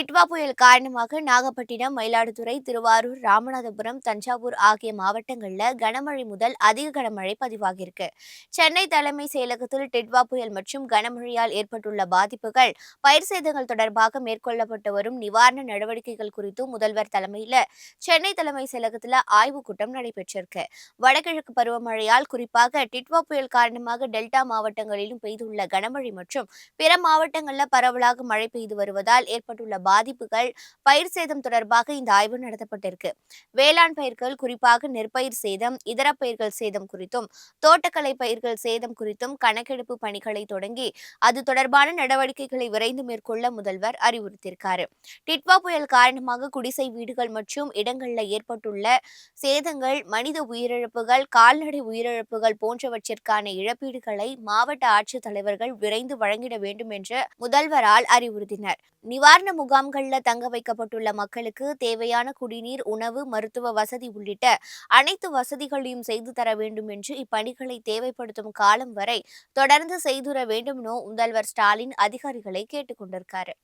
டிட்வா புயல் காரணமாக நாகப்பட்டினம், மயிலாடுதுறை, திருவாரூர், ராமநாதபுரம், தஞ்சாவூர் ஆகிய மாவட்டங்களில் கனமழை முதல் அதிக கனமழை பதிவாகியிருக்கு. சென்னை தலைமை செயலகத்தில் டிட்வா புயல் மற்றும் கனமழையால் ஏற்பட்டுள்ள பாதிப்புகள், பயிர் சேதங்கள் தொடர்பாக மேற்கொள்ளப்பட்டு வரும் நிவாரண நடவடிக்கைகள் குறித்து முதல்வர் தலைமையில் சென்னை தலைமை செயலகத்தில் ஆய்வுக் கூட்டம் நடைபெற்றிருக்கு. வடகிழக்கு பருவமழையால் குறிப்பாக டிட்வா புயல் காரணமாக டெல்டா மாவட்டங்களிலும் பெய்துள்ள கனமழை மற்றும் பிற மாவட்டங்களில் பரவலாக மழை பெய்து வருவதால் ஏற்பட்டுள்ள பாதிப்புகள், பயிர் சேதம் தொடர்பாக இந்த ஆய்வு நடத்தப்பட்டிருக்கு. வேளாண் பயிர்கள் குறிப்பாக நெற்பயிர் சேதம், இதர பயிர்கள் சேதம் குறித்தும், தோட்டக்கலை பயிர்கள் சேதம் குறித்தும் கணக்கெடுப்பு பணிகளை தொடங்கி அது தொடர்பான நடவடிக்கைகளை விரைந்து மேற்கொள்ள முதல்வர் அறிவுறுத்தியிருக்காரு. டிட்வா புயல் காரணமாக குடிசை வீடுகள் மற்றும் இடங்களில் ஏற்பட்டுள்ள சேதங்கள், மனித உயிரிழப்புகள், கால்நடை உயிரிழப்புகள் போன்றவற்றிற்கான இழப்பீடுகளை மாவட்ட ஆட்சித்தலைவர்கள் விரைந்து வழங்கிட வேண்டும் என்று முதல்வரால் அறிவுறுத்தினர். நிவாரண முகாம்களில் தங்க வைக்கப்பட்டுள்ள மக்களுக்கு தேவையான குடிநீர், உணவு, மருத்துவ வசதி உள்ளிட்ட அனைத்து வசதிகளையும் செய்து தர வேண்டும் என்று இப்பணிகளை தேவைப்படுத்தும் காலம் வரை தொடர்ந்து செய்துர வேண்டும் என முதல்வர் ஸ்டாலின் அதிகாரிகளை கேட்டுக் கொண்டிருக்காரு.